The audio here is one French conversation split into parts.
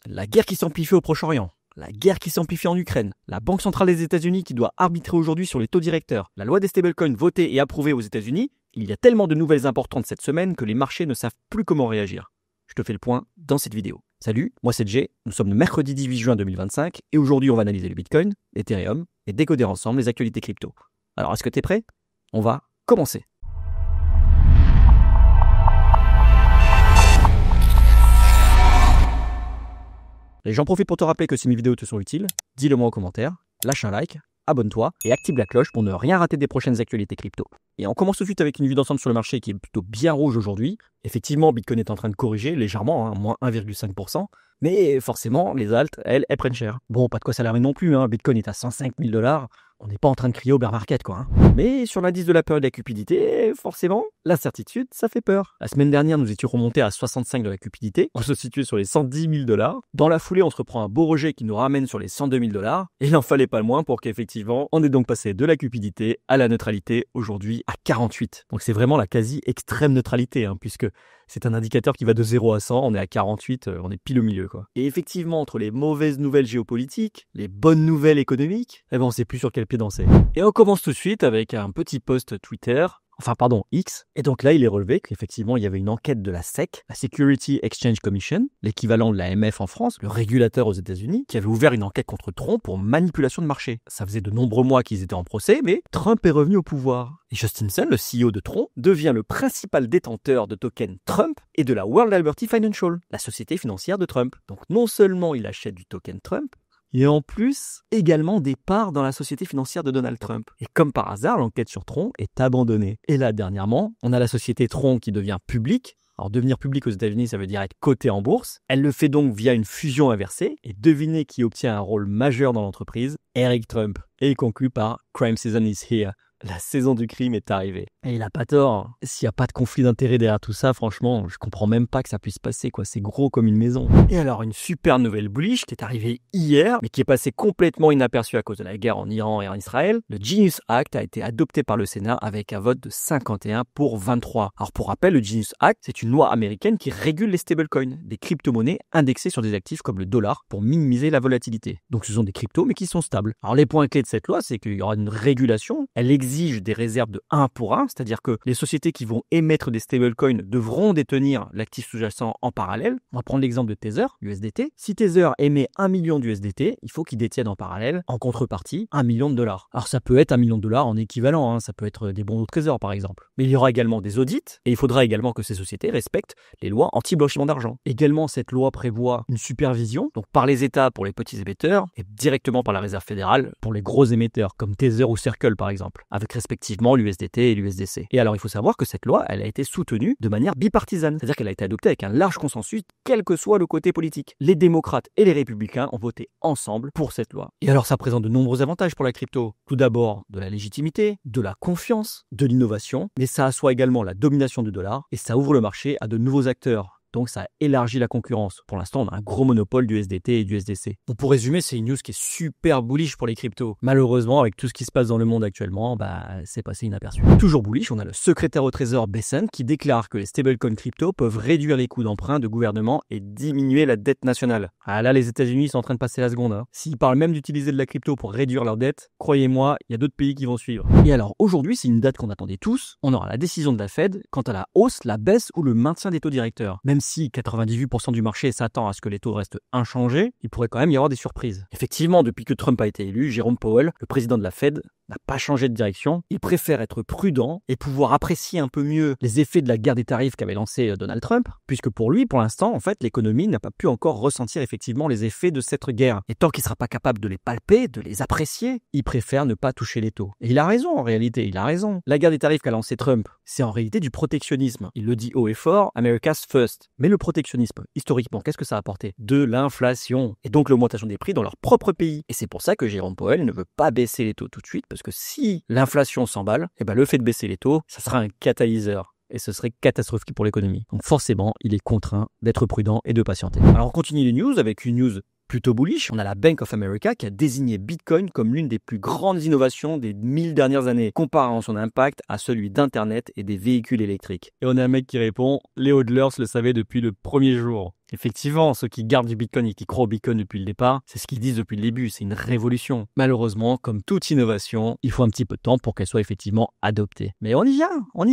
la guerre qui s'amplifie au Proche-Orient, la guerre qui s'amplifie en Ukraine, la Banque centrale des États-Unis qui doit arbitrer aujourd'hui sur les taux directeurs, la loi des stablecoins votée et approuvée aux États-Unis, il y a tellement de nouvelles importantes cette semaine que les marchés ne savent plus comment réagir. Je te fais le point dans cette vidéo. Salut, moi c'est Jay, nous sommes le mercredi 18 juin 2025 et aujourd'hui on va analyser le Bitcoin, l'Ethereum et décoder ensemble les actualités crypto. Alors est-ce que tu es prêt? On va commencer. Et j'en profite pour te rappeler que si mes vidéos te sont utiles, dis-le moi en commentaire, lâche un like, abonne-toi et active la cloche pour ne rien rater des prochaines actualités crypto. Et on commence tout de suite avec une vue d'ensemble sur le marché qui est plutôt bien rouge aujourd'hui. Effectivement, Bitcoin est en train de corriger légèrement, moins 1,5%. Mais forcément, les alts, elles prennent cher. Bon, pas de quoi s'alarmer non plus, Bitcoin est à 105 000 $. On n'est pas en train de crier au bear market, Mais sur l'indice de la peur et de la cupidité, forcément, l'incertitude, ça fait peur. La semaine dernière, nous étions remontés à 65 de la cupidité. On se situait sur les 110 000 $. Dans la foulée, on se reprend un beau rejet qui nous ramène sur les 102 000 $. Et il n'en fallait pas le moins pour qu'effectivement, on est donc passé de la cupidité à la neutralité aujourd'hui à 48. Donc c'est vraiment la quasi-extrême neutralité, puisque c'est un indicateur qui va de 0 à 100, on est à 48, on est pile au milieu, Et effectivement, entre les mauvaises nouvelles géopolitiques, les bonnes nouvelles économiques, on sait plus sur quel pied danser. Et on commence tout de suite avec un petit post Twitter, X. Et donc là, il est relevé qu'effectivement, il y avait une enquête de la SEC, la Security Exchange Commission, l'équivalent de l'AMF en France, le régulateur aux États-Unis, qui avait ouvert une enquête contre Trump pour manipulation de marché. Ça faisait de nombreux mois qu'ils étaient en procès, mais Trump est revenu au pouvoir. Et Justin Sun, le CEO de Tron, devient le principal détenteur de tokens Trump et de la World Liberty Financial, la société financière de Trump. Donc non seulement il achète du token Trump, et en plus, également des parts dans la société financière de Donald Trump. Et comme par hasard, l'enquête sur Tron est abandonnée. Et là, dernièrement, on a la société Tron qui devient publique. Alors, devenir public aux États-Unis, ça veut dire être coté en bourse. Elle le fait donc via une fusion inversée. Et devinez qui obtient un rôle majeur dans l'entreprise? Eric Trump. Et il conclut par « Crime season is here ». La saison du crime est arrivée. Et il a pas tort. S'il n'y a pas de conflit d'intérêt derrière tout ça, franchement, je comprends même pas que ça puisse passer, C'est gros comme une maison. Et alors, une super nouvelle bullish qui est arrivée hier, mais qui est passée complètement inaperçue à cause de la guerre en Iran et en Israël. Le Genius Act a été adopté par le Sénat avec un vote de 51 pour 23. Alors, pour rappel, le Genius Act, c'est une loi américaine qui régule les stablecoins, des crypto-monnaies indexées sur des actifs comme le dollar pour minimiser la volatilité. Donc, ce sont des cryptos, mais qui sont stables. Alors, les points clés de cette loi, c'est qu'il y aura une régulation. Elle exige des réserves de 1 pour 1, c'est-à-dire que les sociétés qui vont émettre des stablecoins devront détenir l'actif sous-jacent en parallèle. On va prendre l'exemple de Tether, USDT. Si Tether émet 1 million d'USDT, il faut qu'il détienne en parallèle, en contrepartie, 1 million de dollars. Alors ça peut être 1 million de dollars en équivalent, ça peut être des bons au trésor par exemple. Mais il y aura également des audits, et il faudra également que ces sociétés respectent les lois anti-blanchiment d'argent. Également, cette loi prévoit une supervision, donc par les États pour les petits émetteurs, et directement par la Réserve fédérale pour les gros émetteurs, comme Tether ou Circle par exemple, avec respectivement l'USDT et l'USDC. Et alors il faut savoir que cette loi, elle a été soutenue de manière bipartisane, c'est-à-dire qu'elle a été adoptée avec un large consensus, quel que soit le côté politique. Les démocrates et les républicains ont voté ensemble pour cette loi. Et alors ça présente de nombreux avantages pour la crypto. Tout d'abord, de la légitimité, de la confiance, de l'innovation, mais ça assoit également la domination du dollar et ça ouvre le marché à de nouveaux acteurs. Donc ça élargit la concurrence. Pour l'instant, on a un gros monopole du SDT et du SDC. Donc pour résumer, c'est une news qui est super bullish pour les cryptos. Malheureusement, avec tout ce qui se passe dans le monde actuellement, c'est passé inaperçu. Toujours bullish, on a le secrétaire au trésor Bessent qui déclare que les stablecoins crypto peuvent réduire les coûts d'emprunt de gouvernement et diminuer la dette nationale. Ah là, les États-Unis sont en train de passer la seconde. S'ils parlent même d'utiliser de la crypto pour réduire leur dette, croyez-moi, il y a d'autres pays qui vont suivre. Et alors aujourd'hui, c'est une date qu'on attendait tous. On aura la décision de la Fed quant à la hausse, la baisse ou le maintien des taux directeurs. Même si 98% du marché s'attend à ce que les taux restent inchangés, il pourrait quand même y avoir des surprises. Effectivement, depuis que Trump a été élu, Jérôme Powell, le président de la Fed, n'a pas changé de direction. Il préfère être prudent et pouvoir apprécier un peu mieux les effets de la guerre des tarifs qu'avait lancé Donald Trump, puisque pour lui, pour l'instant, en fait, l'économie n'a pas pu encore ressentir effectivement les effets de cette guerre. Et tant qu'il ne sera pas capable de les palper, de les apprécier, il préfère ne pas toucher les taux. Et il a raison en réalité, il a raison. La guerre des tarifs qu'a lancé Trump, c'est en réalité du protectionnisme. Il le dit haut et fort, America's first. Mais le protectionnisme, historiquement, qu'est-ce que ça a apporté? De l'inflation. Et donc l'augmentation des prix dans leur propre pays. Et c'est pour ça que Jérôme Powell ne veut pas baisser les taux tout de suite, parce que si l'inflation s'emballe, le fait de baisser les taux, ça sera un catalyseur. Et ce serait catastrophique pour l'économie. Donc forcément, il est contraint d'être prudent et de patienter. Alors on continue les news avec une news plutôt bullish. On a la Bank of America qui a désigné Bitcoin comme l'une des plus grandes innovations des 1000 dernières années, comparant son impact à celui d'Internet et des véhicules électriques. Et on a un mec qui répond « Les hodlers le savaient depuis le premier jour ». Effectivement, ceux qui gardent du Bitcoin et qui croient au Bitcoin depuis le départ, c'est ce qu'ils disent depuis le début, c'est une révolution. Malheureusement, comme toute innovation, il faut un petit peu de temps pour qu'elle soit effectivement adoptée. Mais on y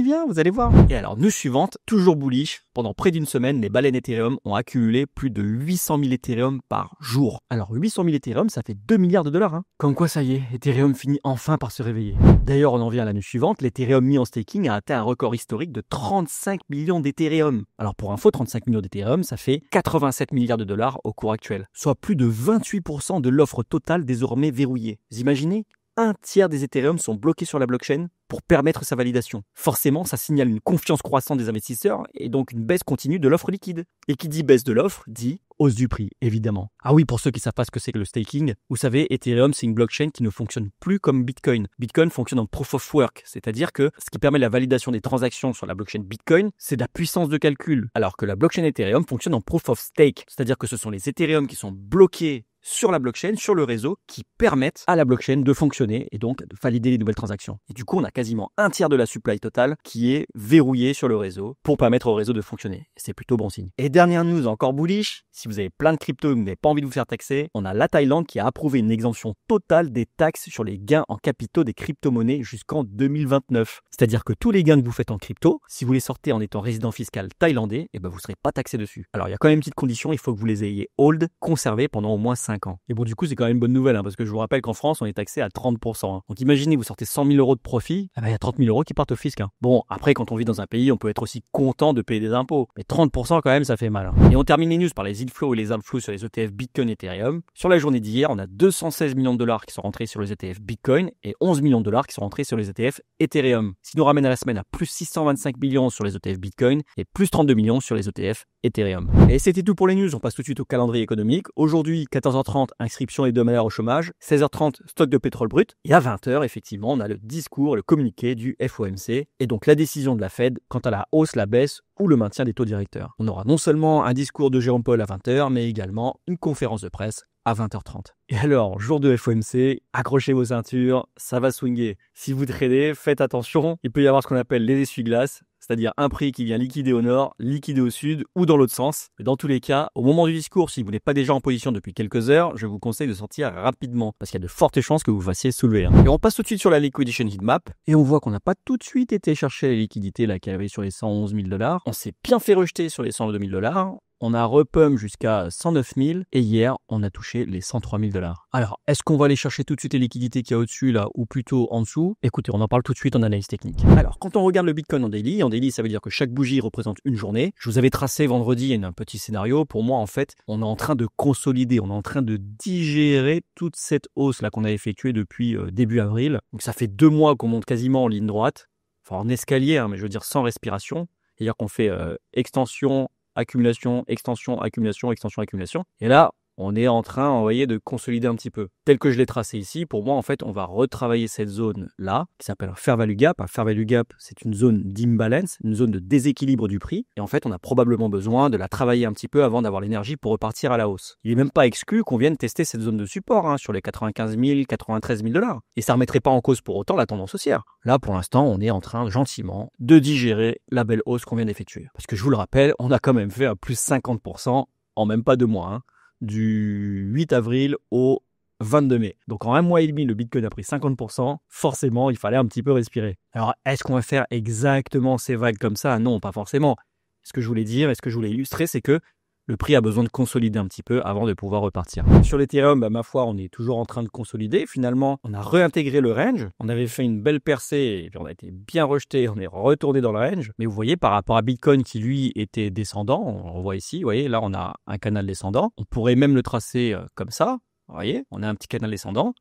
vient, vous allez voir. Et alors, news suivante, toujours bullish. Pendant près d'une semaine, les baleines Ethereum ont accumulé plus de 800 000 Ethereum par jour. Alors 800 000 Ethereum, ça fait 2 milliards de dollars. Comme quoi ça y est, Ethereum finit enfin par se réveiller. D'ailleurs, on en vient à la news suivante, l'Ethereum mis en staking a atteint un record historique de 35 millions d'Ethereum. Alors pour info, 35 millions d'Ethereum, ça fait 87 milliards de dollars au cours actuel, soit plus de 28% de l'offre totale désormais verrouillée. Vous imaginez ? Un tiers des Ethereum sont bloqués sur la blockchain pour permettre sa validation. Forcément, ça signale une confiance croissante des investisseurs et donc une baisse continue de l'offre liquide. Et qui dit baisse de l'offre, dit hausse du prix, évidemment. Ah oui, pour ceux qui ne savent pas ce que c'est que le staking, vous savez, Ethereum, c'est une blockchain qui ne fonctionne plus comme Bitcoin. Bitcoin fonctionne en proof of work, c'est-à-dire que ce qui permet la validation des transactions sur la blockchain Bitcoin, c'est de la puissance de calcul, alors que la blockchain Ethereum fonctionne en proof of stake, c'est-à-dire que ce sont les Ethereum qui sont bloqués sur la blockchain, sur le réseau, qui permettent à la blockchain de fonctionner et donc de valider les nouvelles transactions. Et du coup, on a quasiment un tiers de la supply totale qui est verrouillée sur le réseau pour permettre au réseau de fonctionner. Et c'est plutôt bon signe. Et dernière news encore bullish, si vous avez plein de crypto et que vous n'avez pas envie de vous faire taxer, on a la Thaïlande qui a approuvé une exemption totale des taxes sur les gains en capitaux des crypto-monnaies jusqu'en 2029. C'est-à-dire que tous les gains que vous faites en crypto, si vous les sortez en étant résident fiscal thaïlandais, vous ne serez pas taxé dessus. Alors il y a quand même une petite condition, il faut que vous les ayez hold, conservés pendant au moins 5 ans. Et bon, du coup, c'est quand même une bonne nouvelle, parce que je vous rappelle qu'en France, on est taxé à 30%. Donc imaginez, vous sortez 100 000 euros de profit, il y a 30 000 euros qui partent au fisc. Bon, après, quand on vit dans un pays, on peut être aussi content de payer des impôts. Mais 30% quand même, ça fait mal. Et on termine les news par les inflows et les outflows sur les ETF Bitcoin et Ethereum. Sur la journée d'hier, on a 216 millions de dollars qui sont rentrés sur les ETF Bitcoin et 11 millions de dollars qui sont rentrés sur les ETF Ethereum. Ce qui nous ramène à la semaine à plus 625 millions sur les ETF Bitcoin et plus 32 millions sur les ETF Ethereum. Et c'était tout pour les news, on passe tout de suite au calendrier économique. Aujourd'hui, 14h30, inscription hebdomadaire au chômage, 16h30, stock de pétrole brut, et à 20h, effectivement, on a le discours, le communiqué du FOMC, et donc la décision de la Fed quant à la hausse, la baisse ou le maintien des taux directeurs. On aura non seulement un discours de Jérôme Powell à 20h, mais également une conférence de presse à 20h30. Et alors, jour de FOMC, accrochez vos ceintures, ça va swinguer. Si vous tradez, faites attention, il peut y avoir ce qu'on appelle les essuie-glaces, c'est-à-dire un prix qui vient liquider au nord, liquider au sud ou dans l'autre sens. Mais dans tous les cas, au moment du discours, si vous n'êtes pas déjà en position depuis quelques heures, je vous conseille de sortir rapidement parce qu'il y a de fortes chances que vous fassiez soulever. Et on passe tout de suite sur la liquidation heatmap et on voit qu'on n'a pas tout de suite été chercher les liquidités là qui arrivaient sur les 111 000 $. On s'est bien fait rejeter sur les 102 000 $. On a repump jusqu'à 109 000 et hier, on a touché les 103 000 $. Alors, est-ce qu'on va aller chercher tout de suite les liquidités qu'il y a au-dessus là ou plutôt en dessous? Écoutez, on en parle tout de suite en analyse technique. Alors, quand on regarde le Bitcoin en daily, ça veut dire que chaque bougie représente une journée. Je vous avais tracé vendredi un petit scénario. Pour moi, en fait, on est en train de consolider, on est en train de digérer toute cette hausse là qu'on a effectuée depuis début avril. Donc, ça fait 2 mois qu'on monte quasiment en ligne droite, enfin en escalier, mais je veux dire sans respiration. C'est-à-dire qu'on fait extension, accumulation, extension, accumulation, extension, accumulation. Et là, on est en train, vous voyez, de consolider un petit peu. Tel que je l'ai tracé ici, pour moi, en fait, on va retravailler cette zone-là, qui s'appelle un fair value gap. Un fair value gap, c'est une zone d'imbalance, une zone de déséquilibre du prix. Et en fait, on a probablement besoin de la travailler un petit peu avant d'avoir l'énergie pour repartir à la hausse. Il n'est même pas exclu qu'on vienne tester cette zone de support sur les 95 000, 93 000 $. Et ça ne remettrait pas en cause pour autant la tendance haussière. Là, pour l'instant, on est en train, gentiment, de digérer la belle hausse qu'on vient d'effectuer. Parce que je vous le rappelle, on a quand même fait un plus 50% en même pas 2 mois, du 8 avril au 22 mai. Donc en 1 mois et demi, le Bitcoin a pris 50%. Forcément, il fallait un petit peu respirer. Alors, est-ce qu'on va faire exactement ces vagues comme ça? Non, pas forcément. Ce que je voulais dire et ce que je voulais illustrer, c'est que le prix a besoin de consolider un petit peu avant de pouvoir repartir. Sur l'Ethereum, ma foi, on est toujours en train de consolider. Finalement, on a réintégré le range. On avait fait une belle percée et puis on a été bien rejeté. On est retourné dans le range. Mais vous voyez, par rapport à Bitcoin qui, lui, était descendant, on voit ici, vous voyez, là, on a un canal descendant. On pourrait même le tracer comme ça. Vous voyez, on a un petit canal descendant.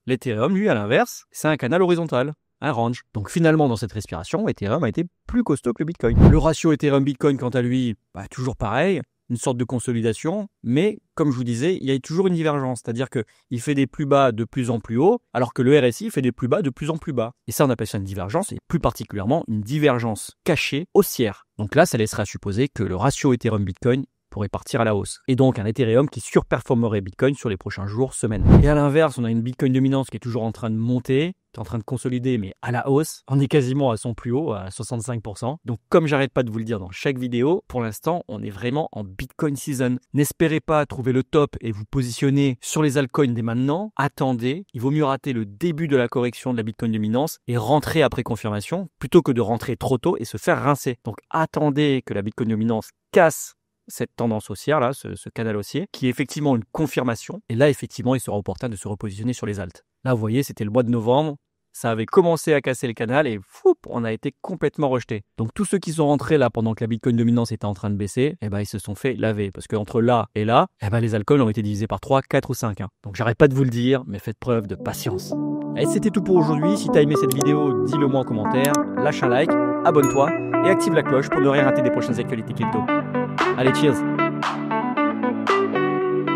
L'Ethereum, lui, à l'inverse, c'est un canal horizontal. Un range. Donc finalement, dans cette respiration, Ethereum a été plus costaud que le Bitcoin. Le ratio Ethereum-Bitcoin, quant à lui, toujours pareil, une sorte de consolidation, mais comme je vous disais, il y a toujours une divergence, c'est-à-dire qu'il fait des plus bas de plus en plus haut, alors que le RSI fait des plus bas de plus en plus bas. Et ça, on appelle ça une divergence, et plus particulièrement une divergence cachée haussière. Donc là, ça laisserait à supposer que le ratio Ethereum-Bitcoin pourrait partir à la hausse. Et donc un Ethereum qui surperformerait Bitcoin sur les prochains jours, semaines. Et à l'inverse, on a une Bitcoin dominance qui est toujours en train de monter, est en train de consolider, mais à la hausse. On est quasiment à son plus haut, à 65%. Donc, comme j'arrête pas de vous le dire dans chaque vidéo, pour l'instant, on est vraiment en Bitcoin season. N'espérez pas trouver le top et vous positionner sur les altcoins dès maintenant. Attendez, il vaut mieux rater le début de la correction de la Bitcoin dominance et rentrer après confirmation, plutôt que de rentrer trop tôt et se faire rincer. Donc, attendez que la Bitcoin dominance casse cette tendance haussière là, ce canal haussier, qui est effectivement une confirmation. Et là, effectivement, il sera opportun de se repositionner sur les alts. Là, vous voyez, c'était le mois de novembre. Ça avait commencé à casser le canal et foup, on a été complètement rejeté. Donc tous ceux qui sont rentrés là pendant que la Bitcoin dominance était en train de baisser, ils se sont fait laver. Parce qu'entre là et là, les altcoins ont été divisés par 3, 4 ou 5. Donc j'arrête pas de vous le dire, mais faites preuve de patience. Et c'était tout pour aujourd'hui. Si t'as aimé cette vidéo, dis-le moi en commentaire, lâche un like, abonne-toi et active la cloche pour ne rien rater des prochaines actualités crypto. Allez, cheers!